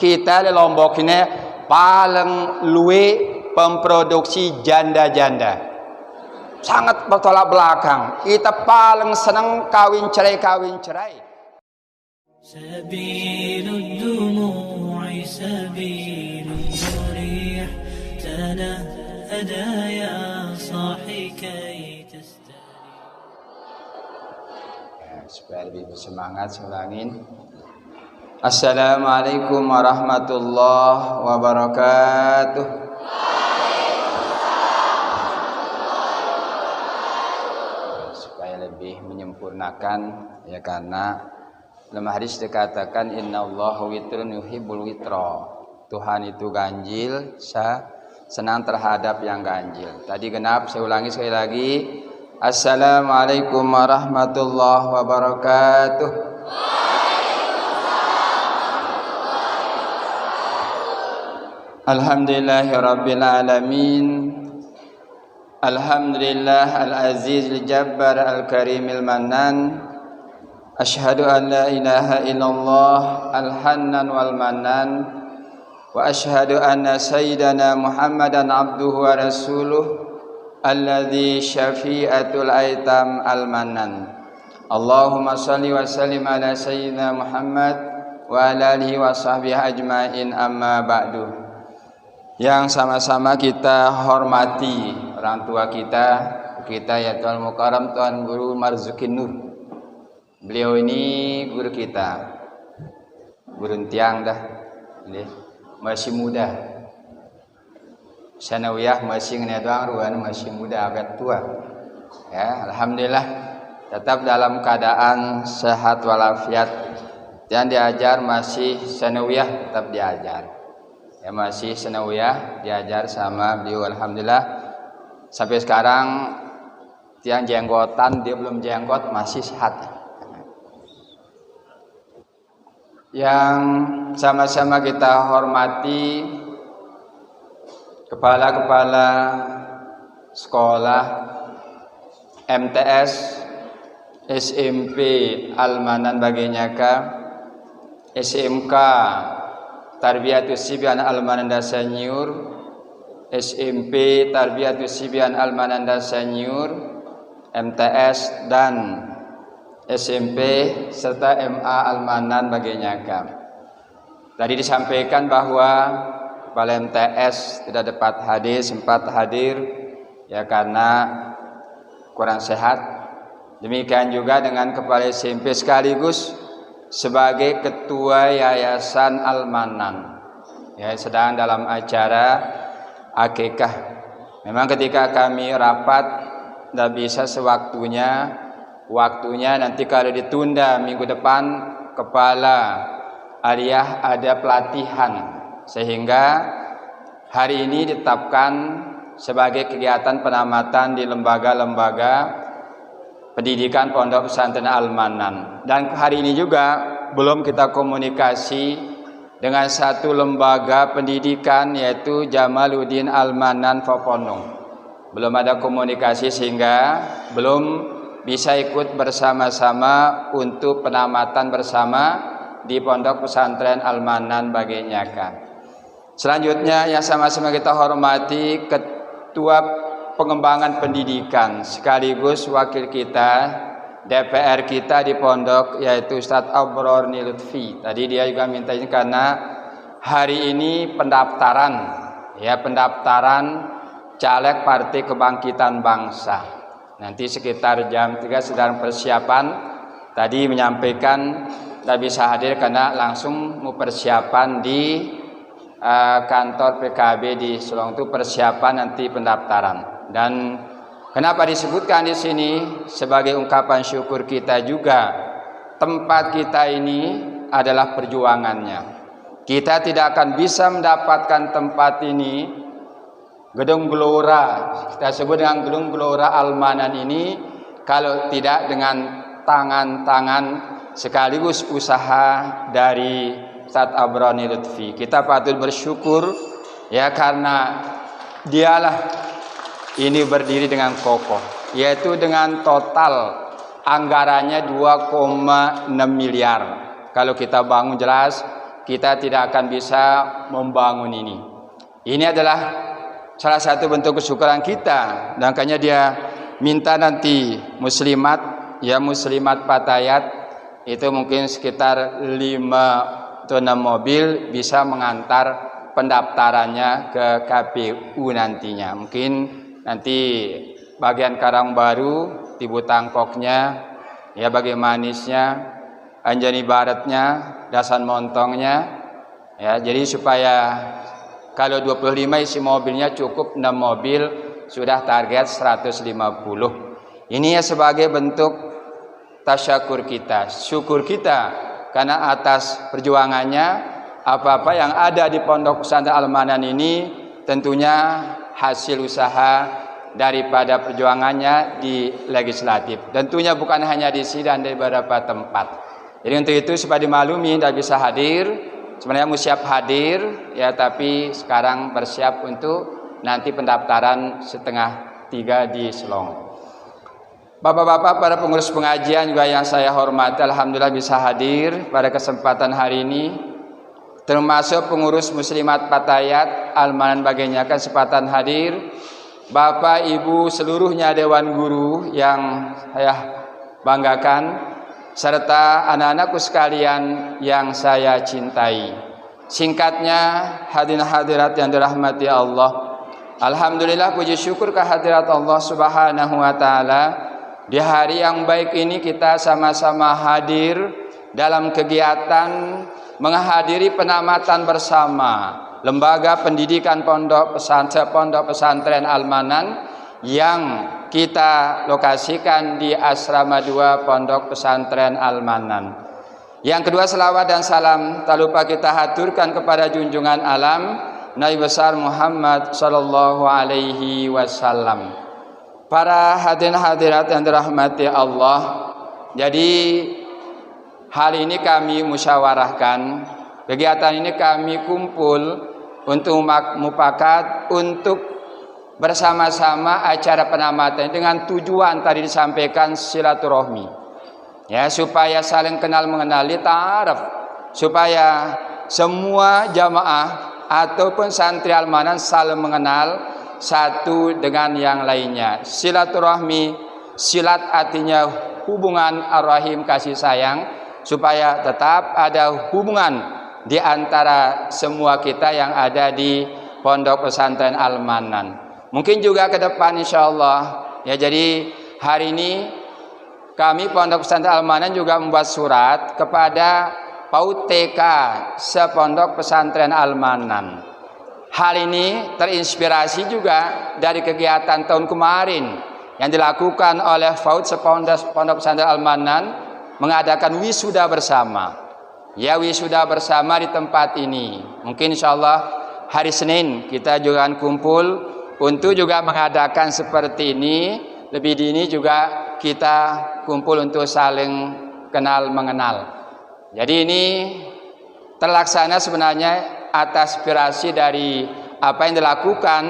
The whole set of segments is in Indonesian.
kita di Lombok ini paling luwe pemproduksi janda-janda, sangat bertolak belakang. Kita paling senang kawin cerai. سبيل الدموع سبيل مريح تنهدى يا صاحي كي تستريح. Supaya lebih bersemangat, ulangin. Assalamualaikum warahmatullahi wabarakatuh. Supaya lebih menyempurnakan, ya, karena dalam hadis dikatakan innallaha witrun yuhibbul witra. Tuhan itu ganjil, senang terhadap yang ganjil. Tadi genap, saya ulangi sekali lagi. Assalamualaikum warahmatullahi wabarakatuh. Alhamdulillahirabbil alamin. Alhamdulillah al-aziz al-jabbar al-karimil mannan. Ashhadu an la ilaha illallah al-hannan wal mannan wa ashhadu anna sayyidana Muhammadan abduhu wa rasuluh alladzi syafi'atul aitam al-mannan. Allahumma salli wa sallim ala sayyidina Muhammad wa ala alihi wa sahbihi ajmain, amma ba'du. Yang sama-sama kita hormati orang tua kita ya Tuan Mukarram Tuan Guru Marzukin Nur. Beliau ini guru kita, guru tiang dah, masih muda. Sanawiyah masih ngedoang ruan masih muda, agak tua. Ya, alhamdulillah tetap dalam keadaan sehat walafiat. Dan diajar masih sanawiyah, tetap diajar. Ya, masih sanawiyah diajar sama beliau, alhamdulillah. Sampai sekarang tiang jenggotan, dia belum jenggot, masih sehat. Yang sama-sama kita hormati kepala-kepala sekolah MTS SMP Almanan Baginyaka, SMK Tarbiyatus Sibyan Almananda Senior, SMP Tarbiyatus Sibyan Almananda Senior, MTS dan SMP serta MA Almanan Baginyaka. Tadi disampaikan bahwa kepala MTS tidak dapat hadir, sempat hadir ya karena kurang sehat. Demikian juga dengan kepala SMP sekaligus sebagai ketua Yayasan Almanan. Ya, sedang dalam acara akikah. Memang ketika kami rapat tidak bisa sewaktunya. Waktunya nanti kalau ditunda minggu depan kepala aliyah ada pelatihan, sehingga hari ini ditetapkan sebagai kegiatan penamatan di lembaga-lembaga pendidikan Pondok Pesantren Almanan. Dan hari ini juga belum kita komunikasi dengan satu lembaga pendidikan yaitu Jamaluddin Almanan Foponong. Belum ada komunikasi sehingga belum bisa ikut bersama-sama untuk penamatan bersama di Pondok Pesantren Almanan Baginyaka. Selanjutnya yang sama-sama kita hormati Ketua Pengembangan Pendidikan sekaligus wakil kita DPR kita di pondok yaitu Ustadz Abror Nilutfi. Tadi dia juga minta izin karena hari ini pendaftaran caleg Partai Kebangkitan Bangsa. Nanti sekitar jam 3 sedang persiapan. Tadi menyampaikan tidak bisa hadir karena langsung mau persiapan di kantor PKB di Solong itu persiapan nanti pendaftaran. Dan kenapa disebutkan di sini sebagai ungkapan syukur kita juga, tempat kita ini adalah perjuangannya. Kita tidak akan bisa mendapatkan tempat ini, Gedung Gelora, kita sebut dengan Gedung Gelora Almanan ini, kalau tidak dengan tangan-tangan sekaligus usaha dari Ustadz Abroni Lutfi. Kita patut bersyukur ya karena dialah ini berdiri dengan kokoh, yaitu dengan total anggarannya 2,6 miliar. Kalau kita bangun jelas kita tidak akan bisa membangun ini. Ini adalah salah satu bentuk kesyukuran kita. Dan makanya dia minta nanti muslimat Patayat itu mungkin sekitar 5 atau 6 mobil bisa mengantar pendaftarannya ke KPU nantinya. Mungkin nanti bagian Karangbaru, Tibu Tangkoknya, ya bagi Manisnya, Anjani Baratnya, Dasan Montongnya, ya jadi supaya kalau 25 isi mobilnya cukup 6 mobil sudah target 150. Ini ya sebagai bentuk tasyakur kita, syukur kita karena atas perjuangannya apa-apa yang ada di Pondok Pesantren Al-Manan ini tentunya hasil usaha daripada perjuangannya di legislatif. Tentunya bukan hanya di sini dan di beberapa tempat. Jadi untuk itu supaya dimaklumi tidak bisa hadir, sebenarnya mau siap hadir ya, tapi sekarang bersiap untuk nanti pendaftaran 2:30 di Selong. Bapak-bapak para pengurus pengajian juga yang saya hormati, alhamdulillah bisa hadir pada kesempatan hari ini, termasuk pengurus muslimat Patayat Al-Manan bagiannya kesempatan hadir, Bapak Ibu seluruhnya Dewan Guru yang saya banggakan, serta anak-anakku sekalian yang saya cintai. Singkatnya, hadirin hadirat yang dirahmati Allah, alhamdulillah puji syukur kehadirat Allah Subhanahu wa taala. Di hari yang baik ini kita sama-sama hadir dalam kegiatan menghadiri penamatan bersama Lembaga Pendidikan Pondok Pesantren Al-Manan yang kita lokasikan di Asrama 2 Pondok Pesantren Al-Manan. Yang kedua, selawat dan salam tak lupa kita haturkan kepada junjungan alam Nabi besar Muhammad sallallahu alaihi wasallam. Para hadirin hadirat yang dirahmati Allah, jadi hal ini kami musyawarahkan, kegiatan ini kami kumpul untuk mufakat untuk bersama-sama acara penamatan dengan tujuan tadi disampaikan silaturahmi, ya supaya saling kenal mengenali ta'aruf, supaya semua jamaah ataupun santri Al-Manan saling mengenal satu dengan yang lainnya. Silaturahmi, silat artinya hubungan ar-rahim kasih sayang, supaya tetap ada hubungan di antara semua kita yang ada di Pondok Pesantren Al-Manan. Mungkin juga ke depan insyaallah ya, jadi hari ini kami Pondok Pesantren Al-Manan juga membuat surat kepada PAUD TK sepondok Pesantren Al-Manan. Hal ini terinspirasi juga dari kegiatan tahun kemarin yang dilakukan oleh PAUD Pondok Pesantren Al-Manan mengadakan wisuda bersama. Ya, wisuda bersama di tempat ini. Mungkin insyaallah hari Senin kita juga akan kumpul untuk juga mengadakan seperti ini. Lebih dini juga kita kumpul untuk saling kenal mengenal. Jadi ini terlaksana sebenarnya atas aspirasi dari apa yang dilakukan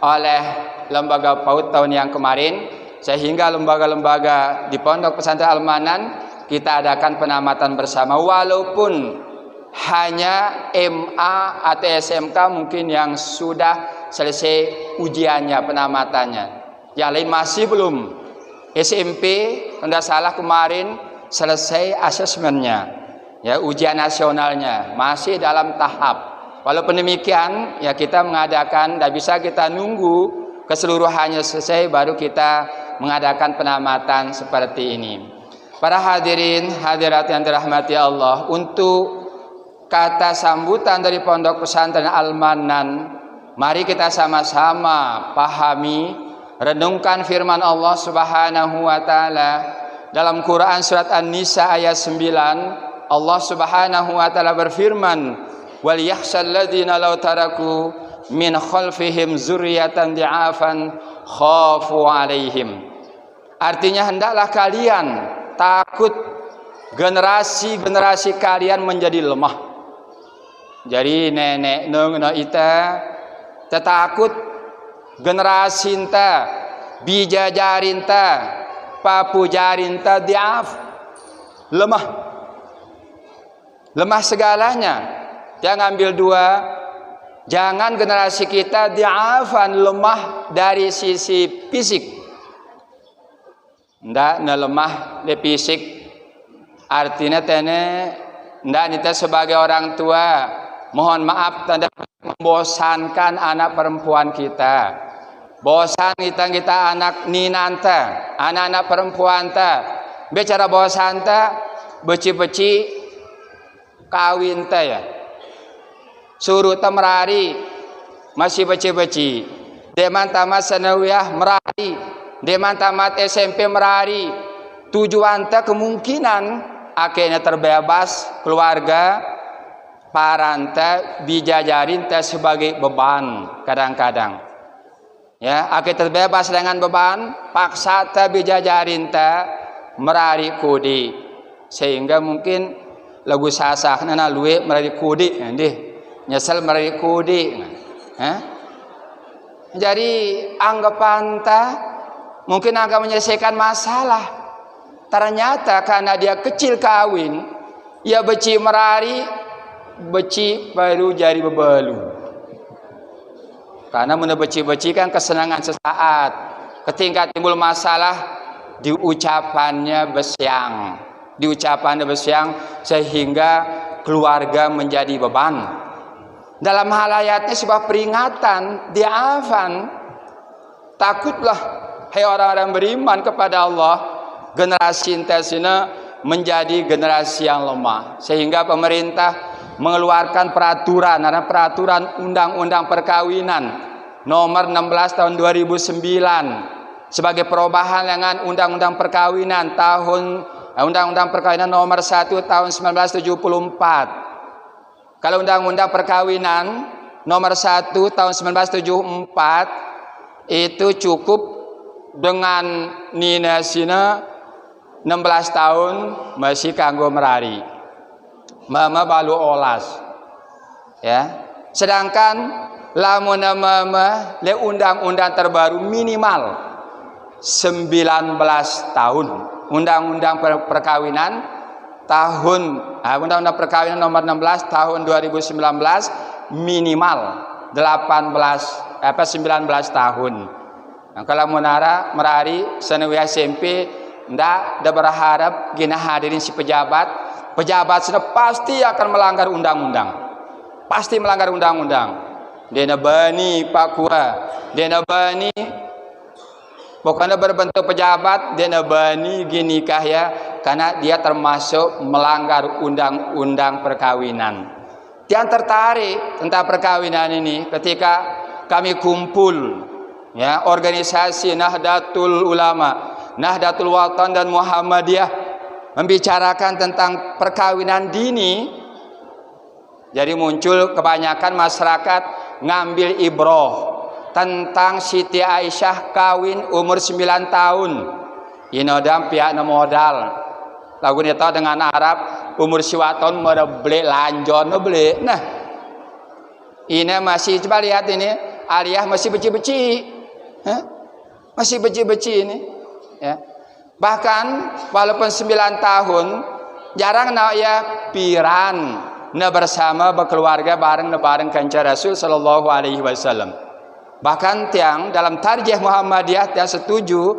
oleh lembaga PAUD tahun yang kemarin, sehingga lembaga-lembaga di Pondok Pesantren Al-Manan kita adakan penamatan bersama, walaupun hanya MA atau SMK mungkin yang sudah selesai ujiannya, penamatannya, yang lain masih belum. SMP tidak salah kemarin selesai asesmennya, ya ujian nasionalnya masih dalam tahap. Walaupun demikian, ya kita mengadakan, tidak bisa kita nunggu keseluruhannya selesai baru kita mengadakan penamatan seperti ini. Para hadirin hadirat yang dirahmati Allah, untuk kata sambutan dari Pondok Pesantren Al-Manan, mari kita sama-sama pahami, renungkan firman Allah Subhanahu wa taala dalam Quran surat An-Nisa ayat 9. Allah Subhanahu wa taala berfirman, wal yakhshal ladzina law taraku min khalfihim zurriyatan di'afan khafu alaihim. Artinya hendaklah kalian takut generasi kalian menjadi lemah. Jadi nenek nengna ita tetakut generasi inta bijajarinta papujarinta diaf, lemah segalanya. Dia ngambil dua. Jangan generasi kita di'afan, lemah dari sisi fisik. Ndak lemah di fisik. Artinya ndak kita sebagai orang tua mohon maaf tanda membosankan anak perempuan kita. Bosan kita anak ninanta, anak-anak perempuan ta. Bicara bosan ta, beci-beci kawin ta ya. Suruh ta merari, masih beci-beci. Deman tamat sanawiyah merari, deman tamat SMP merari. Tujuan ta kemungkinan akhirnya terbebas keluarga paranta bijajarin ta sebagai beban kadang-kadang. Ya, akhirnya terbebas dengan beban, paksa ta bijajarin ta merari kudi. Sehingga mungkin lagu sasah nana luwe merari kudi ndih. Nyesel merari kudi. Jadi anggapan ta mungkin agak menyelesaikan masalah. Ternyata karena dia kecil kawin, ya beci merari, beci baru jadi bebalu. Karena mana beci-beci kan kesenangan sesaat. Ketika timbul masalah, diucapannya besiang, sehingga keluarga menjadi beban. Dalam hal ayatnya sebuah peringatan, di'afan. Takutlah hai orang-orang beriman kepada Allah, generasi intesina menjadi generasi yang lemah. Sehingga pemerintah mengeluarkan peraturan, ada peraturan undang-undang perkawinan nomor 16 tahun 2009 sebagai perubahan dengan undang-undang perkawinan undang-undang perkawinan nomor 1 tahun 1974. Kalau undang-undang perkawinan nomor 1 tahun 1974 itu cukup dengan ninasina 16 tahun masih kanggo merari. Mama balu olas. Ya. Sedangkan lamun mama le undang-undang terbaru minimal 19 tahun. Undang-undang perkawinan undang-undang perkawinan nomor 16 tahun 2019 minimal 19 tahun. Nah, kalau menara merari senewi SMP ndak berharap gina hadirin si pejabat sudah pasti akan melanggar undang-undang. Pasti melanggar undang-undang. Dena bani Pak Kua, dena bani pokoknya berbentuk pejabat, dena bani gini kah ya, karena dia termasuk melanggar undang-undang perkawinan. Yang tertarik tentang perkawinan ini ketika kami kumpul ya organisasi Nahdlatul Ulama, Nahdlatul Watan dan Muhammadiyah membicarakan tentang perkawinan dini. Jadi muncul kebanyakan masyarakat ngambil ibroh tentang Siti Aisyah kawin umur 9 tahun. Inodam pihak modal. Lagu dia tahu dengan Arab umur siwaton merebeli lanjon beli. Nah, ini masih coba lihat ini Aliyah masih beci-beci. Masih beci-beci ini. Ya. Bahkan walaupun 9 tahun jarang nak ya piran na bersama berkeluarga bareng kanca Rasul sallallahu alaihi wasallam. Bahkan tiang dalam tarjih Muhammadiyah yang setuju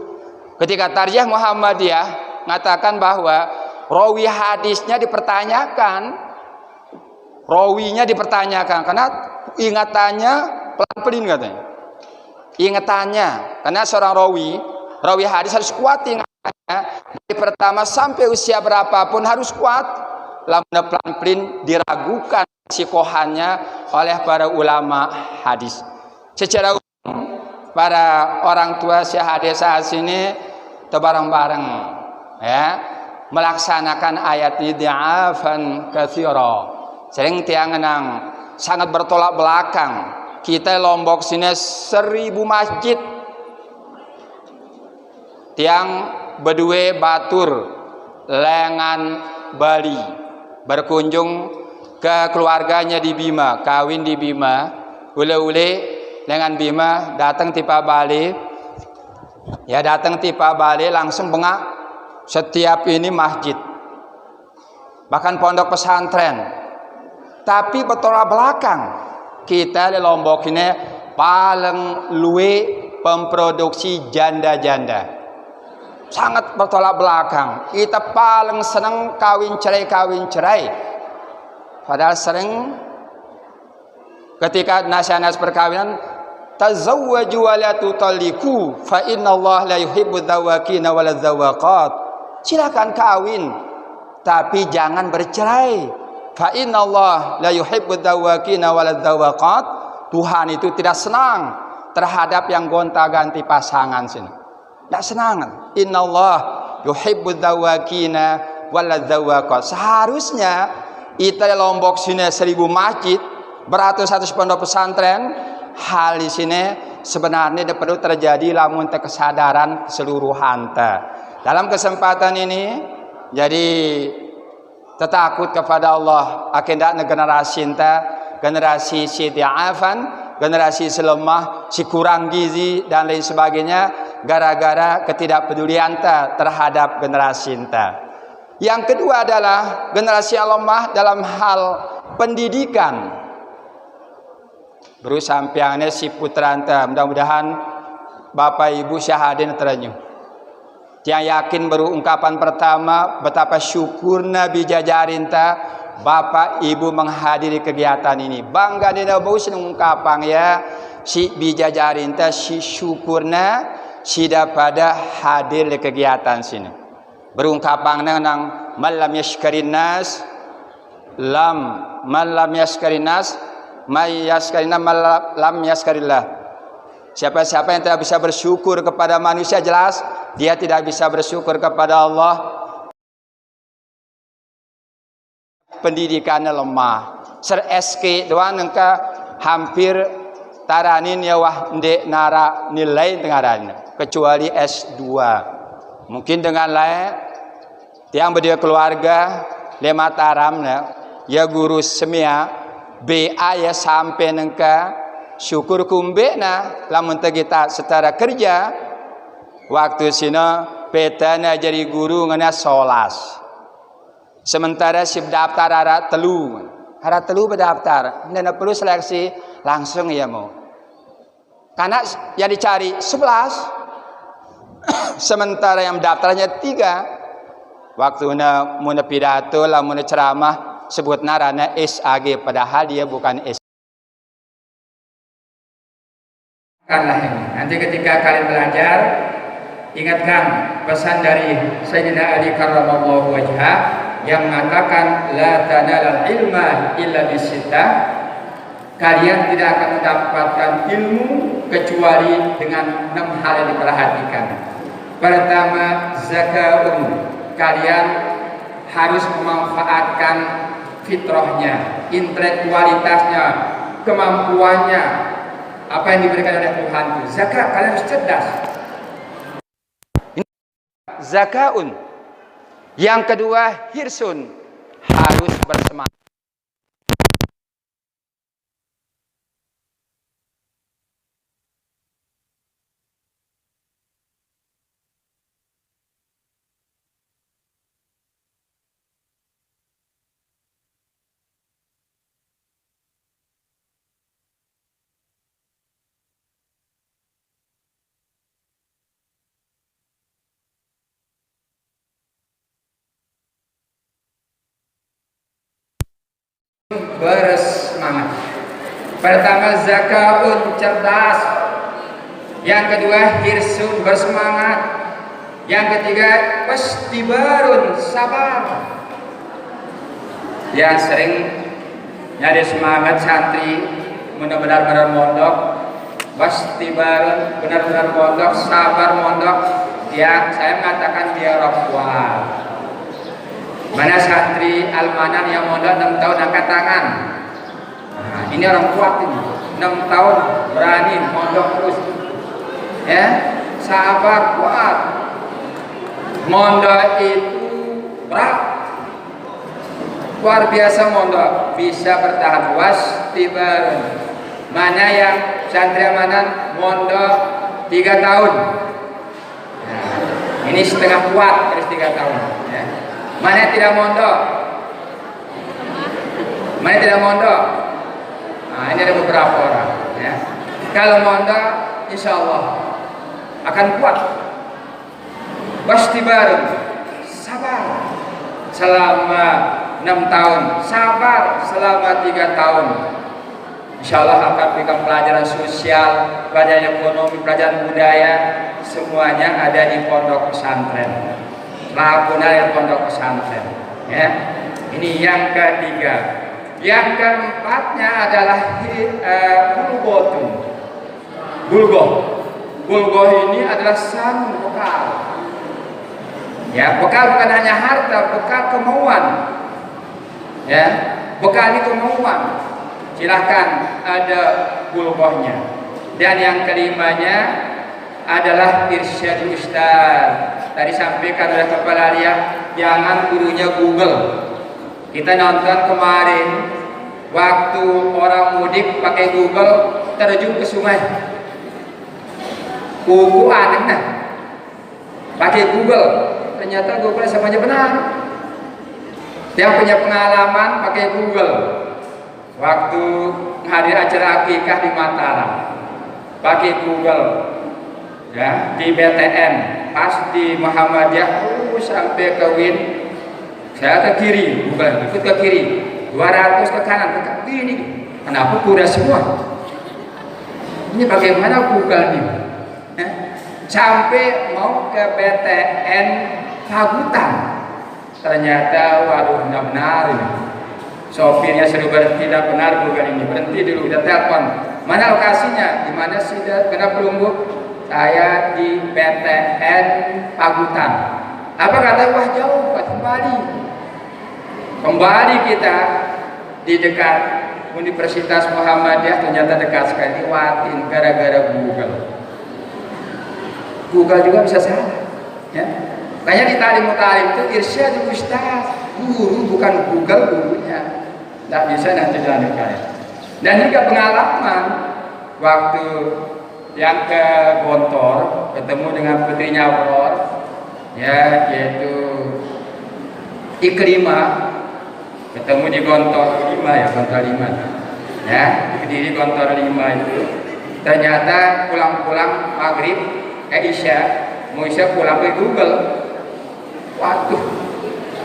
ketika tarjih Muhammadiyah mengatakan bahwa rawi hadisnya dipertanyakan, rawinya dipertanyakan karena ingatannya pelan-pelin katanya. Ingatannya karena seorang rawi hadis harus kuat ingatannya dari pertama sampai usia berapapun harus kuat. Lamun pelan-pelin diragukan sikohannya oleh para ulama hadis. Secara umum para orang tua si hadis sini bareng-bareng ya melaksanakan ayat ini di'afan katsira. Sering tiang nang sangat bertolak belakang. Kita Lombok sini 1000 masjid. Tiang bedue batur lengan Bali berkunjung ke keluarganya di Bima, kawin di Bima, ule-ule dengan Bima datang tipa Bali, ya datang tipa Bali langsung bengak setiap ini masjid, bahkan pondok pesantren, Tapi bertolak belakang. Kita di Lombok ini paling luwe pemproduksi janda-janda. Sangat bertolak belakang. Kita paling senang kawin cerai. Padahal sering ketika nasihat perkawinan, tazawwaju wa la tutalliqu fa innallaha la yuhibbu dzawaqina wal dzawaqat. Silakan kawin tapi jangan bercerai. Fa innallaha la yuhibbu dzawaqina wal dzawaqat. Tuhan itu tidak senang terhadap yang gonta-ganti pasangan sini. Tidak senang. Innallaha yuhibbu dzawaqina wal dzawaqat. Seharusnya kita di Lombok sini 1000 masjid, beratus-ratus pondok pesantren. Hal di sini sebenarnya perlu terjadi lamun kesadaran seluruh hanta. Dalam kesempatan ini, jadi tetakut kepada Allah akhirnya generasi cinta, generasi si diafan, generasi selemah, si kurang gizi dan lain sebagainya gara-gara ketidakpedulian terhadap generasi cinta. Yang kedua adalah generasi yang lemah dalam hal pendidikan. Baru sampiannya si putra anta, mudah-mudahan Bapak Ibu syahadin teranyu. Yang yakin baru ungkapan pertama betapa syukur Nabi jajarin ta Bapak Ibu menghadiri kegiatan ini. Bangga di bau seneng ungkapan ya si bijajarin ta si syukurna si pada hadir di kegiatan sini. Berungkapan nang malam yashkarin nas malam yashkarin nas may yaskarina malam yaskarillah. Siapa-siapa yang tidak bisa bersyukur kepada manusia, jelas dia tidak bisa bersyukur kepada Allah. Pendidikannya lemah. Ser SK doang nengka hampir taranin ya wah ndek nara nilai tengaran kecuali S2. Mungkin dengan lain yang berdua keluarga lema taram ya guru semia BA ya sampai nengka syukur kumbe lamun kita secara kerja waktu sini petana jadi guru ngana solas. Sementara si daftar hara telu berdaftar nana perlu seleksi langsung ya mau. Karena yang dicari 11 sementara yang daftarnya 3. Waktu mau pidato lah mau ceramah sebut narana SAG padahal dia bukan S. Nanti ketika kalian belajar, ingatkan pesan dari Sayyidina Ali karramallahu wajhah yang mengatakan la tanalal ilma illa bisittah. Kalian tidak akan mendapatkan ilmu kecuali dengan 6 hal yang diperhatikan. Pertama, zakaun. Kalian harus memanfaatkan fitrahnya, intelektualitasnya, kemampuannya, apa yang diberikan oleh Tuhan itu. Zakat, kalian harus cerdas. Zakaun. Yang kedua, hirsun. Harus bersemangat. Bersemangat. Pertama, zakaun, cerdas. Yang kedua, hirsun, bersemangat. Yang ketiga, pastibarun, sabar. Yang sering nyari semangat santri benar-benar mondok, pastibarun, benar-benar mondok, sabar mondok. Yang saya mengatakan dia orang kuat. Mana santri almanan yang mondok 6 tahun angkat tangan. Nah, ini orang kuat ini. 6 tahun berani mondok terus. Ya, sabar kuat. Mondok itu berat. Luar biasa mondok, bisa bertahan wastibar. Mana yang santri almanan mondok 3 tahun. Nah, ini setengah kuat terus 3 tahun. Ya. Mana tidak mondok? Mana tidak mondok? Nah, ini ada beberapa orang. Ya. Kalau mondok, insya Allah akan kuat. Bastibarun, sabar selama 6 tahun, sabar selama 3 tahun. Insya Allah akan berikan pelajaran sosial, pelajaran ekonomi, pelajaran budaya, semuanya ada di pondok pesantren. Lakukan pondok pesantren. Ya. Ini yang ketiga. Yang keempatnya adalah bulgotun. Bulgoh ini adalah sang bekal. Ya, bekal bukan hanya harta, bekal kemauan. Ya, bekal ini kemauan. Silahkan ada bulgohnya. Dan yang kelimanya adalah irsyad ustaz. Tadi sampaikan oleh kepala lihat, jangan gurunya Google. Kita nonton kemarin waktu orang mudik pakai Google terjun ke sungai. Kuku aneh nah. Pakai Google, ternyata Google semuanya benar. Yang punya pengalaman pakai Google. Waktu hadir acara akikah di Mataram, pakai Google, ya di BTN, pas di Muhammadiyah, sampai ke Win, saya ke kiri, Google ikut ke kiri, 200 ke kanan, ke kiri, kenapa kuda semua? Ini bagaimana Google ini? Ya? Sampai mau ke BTN Pagutan, ternyata waduh benar ini. Sopirnya suruh berhenti, tidak benar Google ini, berhenti dulu, udah telepon. Mana lokasinya? Di mana sih? Kenapa belum Bu? Saya di BTN Pagutan. Apa kata? Wah jauh, kembali kita di dekat Universitas Muhammadiyah, ternyata dekat sekali. Watin gara-gara Google. Google juga bisa salah, ya. Makanya di talim itu irsyad ustaz, guru bukan Google gurunya. Tidak bisa nanti dilanjutkan. Dan juga pengalaman waktu yang ke Gontor ketemu dengan putrinya Bor, ya yaitu Ikrimah, ketemu di Gontor 5 ya, Gontor 5 ya, berdiri Gontor 5 itu. Ternyata pulang-pulang maghrib Isya, mau Isya pulang ke Google. Waduh,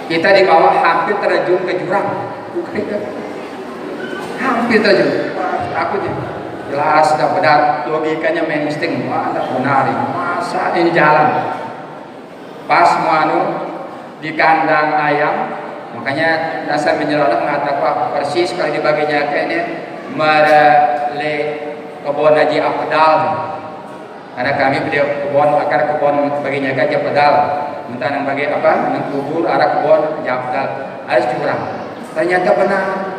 kita di bawah hampir terjun ke jurang. Hampir terjun. Wah, takut ya. Jelas sudah benar, logikanya main insting. Wah, tidak benar ini. Masa ini jalan? Pas mau di kandang ayam, makanya dasar menyelonok mengatakan persis kalau dibaginya kayaknya merele kebun Haji Afdal. Karena kami beliau kebun baginya gajah pedal, minta yang bagi apa, yang kubur arah kebun Jabdal harus curang. Ternyata benar.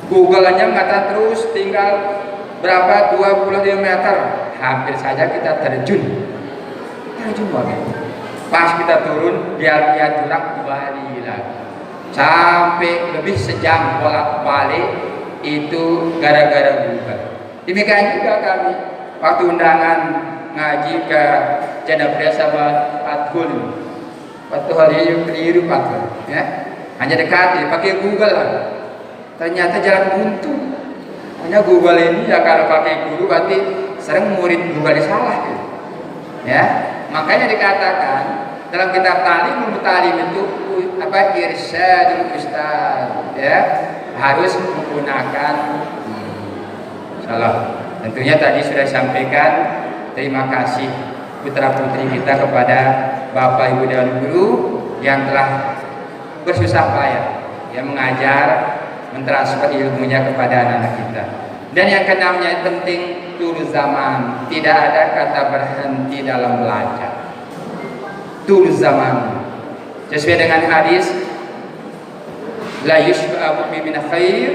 Google-nya mengatakan terus tinggal berapa 25 meter, hampir saja kita terjun lagi. Pas kita turun, dia lihat jurang kembali lagi. Sampai lebih sejam bolak-balik itu gara-gara Google. Demikian juga kami waktu undangan ngaji ke Jendabria sama Fathul itu keliru Fathul, ya hanya dekat pakai Google lah. Ternyata jalan buntu. Hanya Google ini ya kalau pakai guru berarti sering murid Google salah gitu. Ya makanya dikatakan dalam kitab talim itu apa irsyadul ustaz, ya harus menggunakan salah. Tentunya tadi sudah disampaikan. Terima kasih putra putri kita kepada Bapak Ibu dan Guru yang telah bersusah payah yang mengajar, mentransfer ilmunya kepada anak-anak kita. Dan yang keenamnya penting tul zaman, tidak ada kata berhenti dalam belajar. Tul zaman sesuai dengan hadis la yushba'u min khair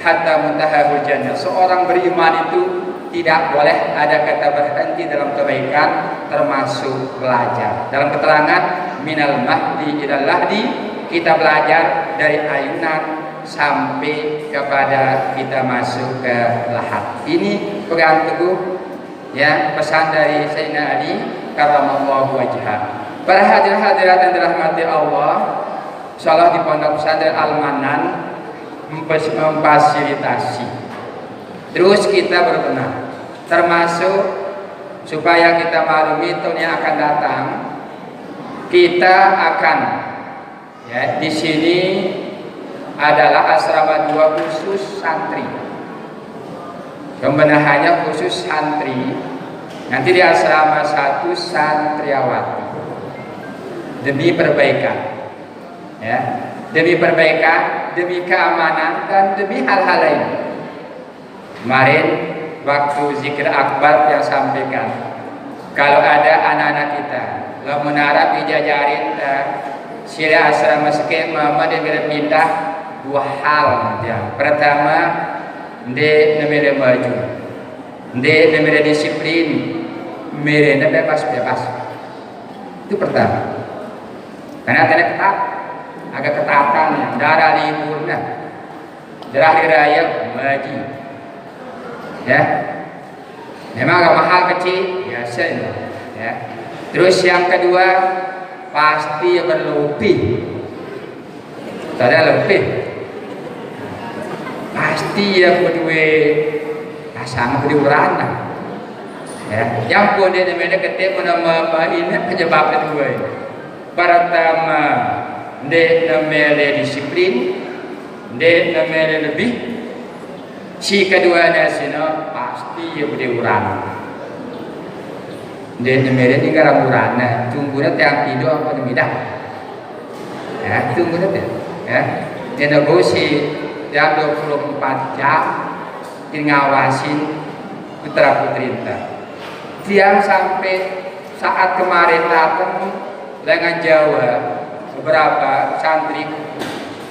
hatta muntahahul jannah. Seorang beriman itu tidak boleh ada kata berhenti dalam kebaikan termasuk belajar. Dalam keterangan minal mahdi ilal lahdi, kita belajar dari ayunan sampai kepada kita masuk ke lahat. Ini pegang teguh ya pesan dari Sayyidina Ali karramallahu wajhah. Para hadirin hadirat yang dirahmati Allah, insyaallah di Pondok Pesantren Al-Manan memfasilitasi. Terus kita berbenah, termasuk supaya kita maklumi tahun yang akan datang, kita akan ya di sini adalah asrama 2 khusus santri. Pembenahannya khusus santri. Nanti di asrama 1 santriawati. Demi perbaikan. Ya, demi perbaikan, demi keamanan dan demi hal-hal lain. Kemarin waktu zikir akbar yang sampaikan, kalau ada anak-anak kita lo menarap dijajarin sila asrama sekian mama dia pindah 2 hal ya. Pertama, dia namanya maju, dia namanya disiplin, mereka bebas. Itu pertama. Karena ada ketat, agak ketatan ya. Darah liburnya, darah hari raya maju. Ya, memang agak mahal kecil, biasa ya. Terus yang kedua pasti berlebih, tidak lebih. Pasti ya kedua sama kedua ya. Yang pun dia namanya ketemu nama ini penyebab kedua. Pertama, dia namanya disiplin, dia namanya lebih. Si kedua nasino pasti ya berurang. Dia namanya ni garang urana, tunggunya tiang tidur apa demidah. Ya, tunggunya ya. Dia negosi jam 24 jam ngawasin putra putri kita. Tiang sampai saat kemarin datang dengan Jawa beberapa santri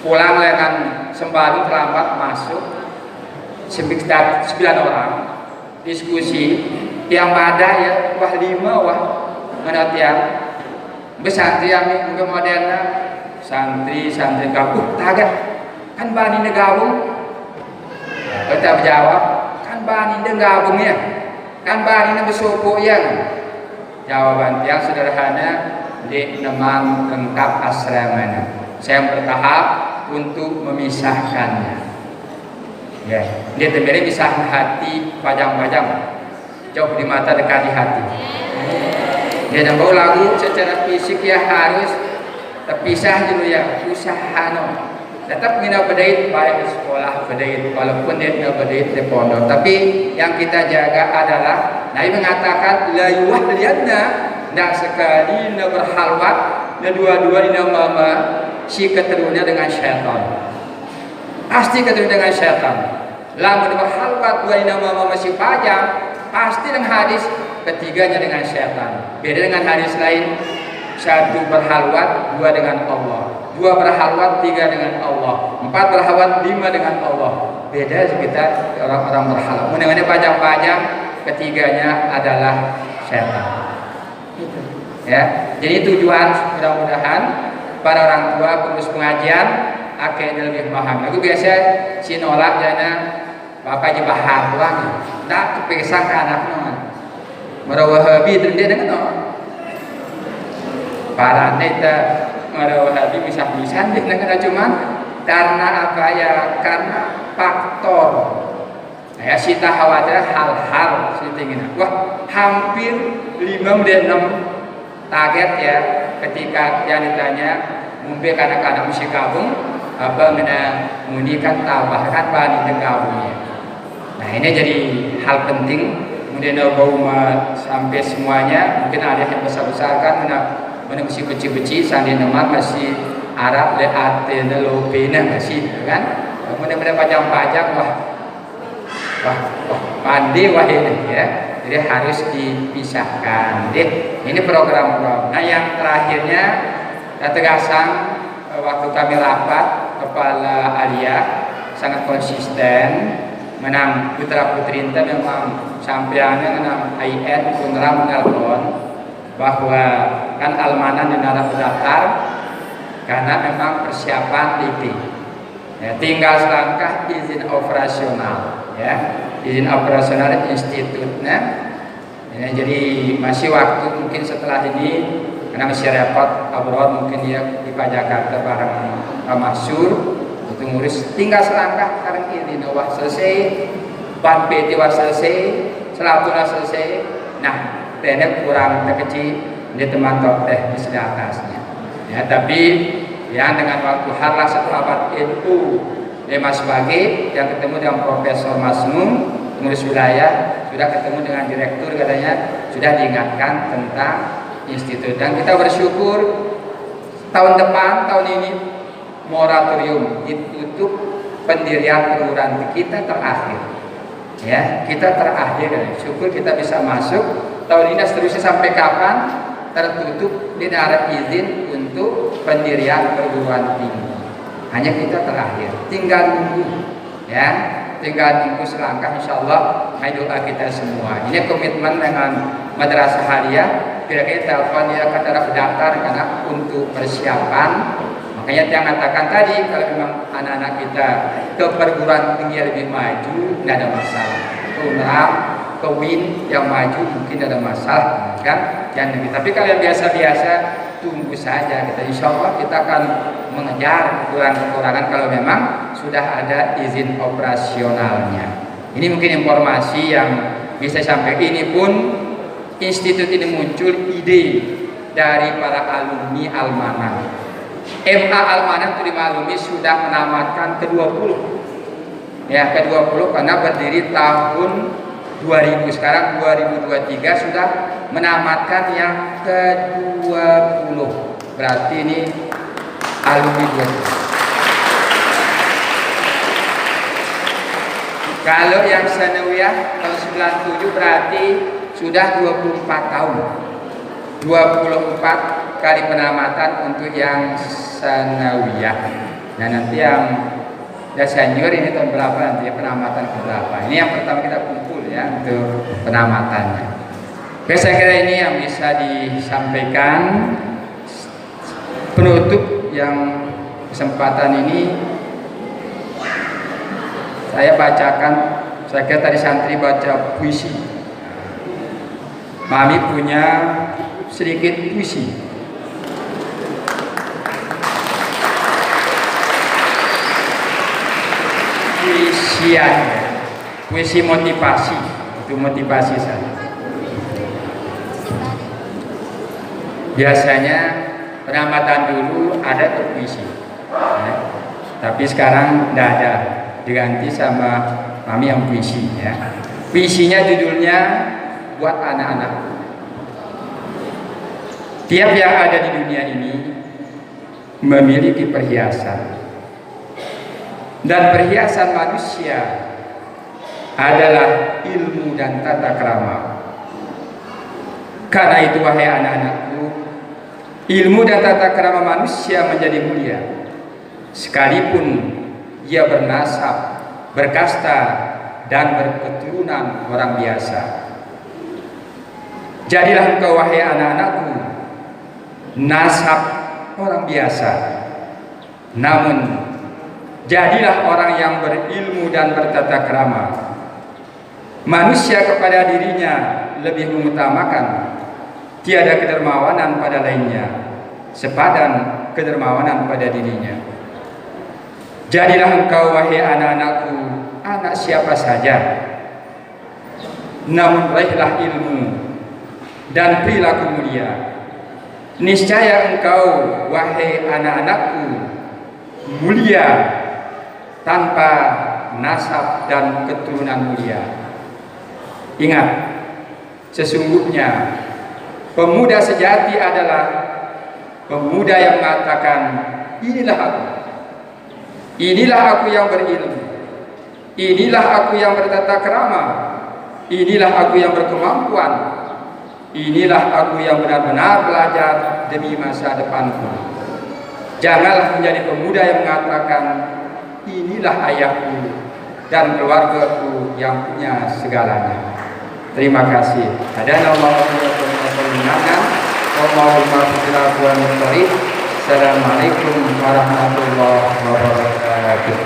pulang dengan sembari terlambat masuk 9 orang diskusi yang ada ya wah 5 wah mana tiang besantri yang ini moderna santri gabung tagat kan bani negabung kita jawab kan bani negabungnya kan bani besuku yang jawaban tiang sederhana di teman lengkap asramanya saya bertahap untuk memisahkannya ya dia tembere misah hati pajang-pajang jauh di mata dekat di hati dia nambah lagu secara fisik ya harus terpisah dulu ya usaha no tetap kita berdait baik di sekolah berdait walaupun dia berdait di pondok tapi yang kita jaga adalah Nabi mengatakan la yuwahliyanna tidak sekali nak berhalwat dan dua-dua ini mama si keterunya dengan syaitan pasti ketemu dengan syaitan lamun berhalwat dua ini mama masih pajang pasti dengan hadis ketiganya dengan syaitan beda dengan hadis lain 1 berhalwat 2 dengan Allah 2 berhalwat 3 dengan Allah 4 berhalwat 5 dengan Allah beda kita orang-orang berhalwat mengenai pajang-pajang ketiganya adalah syaitan ya jadi tujuan mudah-mudahan para orang tua pengurus pengajian akhirnya lebih paham aku biasa si nolak jana bapak jebahar doang tak kepesan ke anaknya merawahabi itu dia dengan para neta merawahabi bisa-bisa dia dengan cuman karena apa ya karena faktor ya kita khawatir hal-hal seperti ini wah hampir 5 dan 6 target ya ketika yang ditanya mungkin kadang-kadang mesti gabung apa menganikan tambahkan bani gabungnya. Nah ini jadi hal penting kemudian bau sampai semuanya mungkin ada yang besar-besar kan mana mesti beci-beci sandi nama masih Arab le ate lopena masih kan kemudian pajang-pajang wah pandai wah ini ya jadi harus dipisahkan deh ini program-program. Nah yang terakhirnya tegasan waktu kami rapat kepala Alia sangat konsisten menang putra putri itu memang sampaiannya menang IN punra menelpon bahwa kan almanan yang ada daftar karena memang persiapan itu ya, tinggal selangkah izin operasional ya izin operasional institutnya ya, jadi masih waktu mungkin setelah ini karena masih repot abroad mungkin dia di Jakarta bareng Pak Masyur untuk ngurus tinggal selangkah sekarang ini wah selesai, ban PT wah selesai, selatuna selesai. Nah, tehnya kurang terkecil ini teman teknis di atasnya. Ya, tapi ya dengan waktu harlah satu abad NU Mas Bagi yang ketemu dengan Profesor Masnun pengurus wilayah, sudah ketemu dengan direktur, katanya sudah diingatkan tentang institut, dan kita bersyukur tahun depan, tahun ini moratorium ditutup pendirian perguruan tinggi kita terakhir. Ya, kita terakhir, syukur kita bisa masuk tahun ini. Seterusnya sampai kapan tertutup, tidak ada izin untuk pendirian perguruan tinggi. Hanya kita terakhir, tinggal nunggu, ya, tinggal nunggu selangkah. Insya Allah, doa kita semua. Ini komitmen dengan Madrasah Aliyah. Kira-kira telepon dia akan ada daftar karena untuk persiapan. Makanya yang mengatakan tadi, kalau memang anak-anak kita ke perguruan tinggi lebih maju, tidak ada masalah. Unram, ke WIN yang maju mungkin ada masalah, kan? Tapi kalau yang biasa-biasa, tunggu saja. Kita insya Allah kita akan mengejar kekurangan-kekurangan kalau memang sudah ada izin operasionalnya. Ini mungkin informasi yang bisa sampai. Ini pun institut ini muncul ide dari para alumni Almanah. MA Almanah itu dimaklumi sudah menamatkan ke-20. Ya, ke-20 karena berdiri tahun 2000, sekarang 2023 sudah menamatkan yang ke-20. Berarti ini alumni 20. Kalau yang sanawiyah tahun 97 berarti sudah 24 tahun. 24 kali penamatan untuk yang sanawiyah. Nah, nanti yang senior ini tahun berapa nanti penamatan ke berapa? Ini yang pertama kita kumpul ya untuk penamatannya. Oke, saya kira ini yang bisa disampaikan. Penutup yang kesempatan ini saya bacakan. Saya kira tadi santri baca puisi. Mami punya sedikit puisi. Puisian, puisi motivasi, itu motivasi saya. Biasanya penamatan dulu ada tuh puisi, ya. Tapi sekarang tidak ada, diganti sama mami yang puisi. Ya. Puisinya judulnya buat anak-anak. Tiap yang ada di dunia ini memiliki perhiasan. Dan perhiasan manusia adalah ilmu dan tata krama. Karena itu wahai anak-anakku, ilmu dan tata krama manusia menjadi mulia, sekalipun ia bernasab, berkasta, dan berketurunan orang biasa. Jadilah engkau wahai anak-anakku nasab orang biasa, namun jadilah orang yang berilmu dan bertata krama. Manusia kepada dirinya lebih mengutamakan, tiada kedermawanan pada lainnya, sepadan kedermawanan pada dirinya. Jadilah engkau wahai anak-anakku anak siapa saja, namun raihlah ilmu dan perilaku mulia. Niscaya engkau wahai anak-anakku mulia tanpa nasab dan keturunan mulia. Ingat, sesungguhnya pemuda sejati adalah pemuda yang mengatakan, inilah aku. Inilah aku yang berilmu. Inilah aku yang bertata krama. Inilah aku yang berkemampuan. Inilah aku yang benar-benar belajar demi masa depanku. Janganlah menjadi pemuda yang mengatakan, inilah ayahku dan keluargaku yang punya segalanya. Terima kasih. Assalamualaikum warahmatullahi wabarakatuh.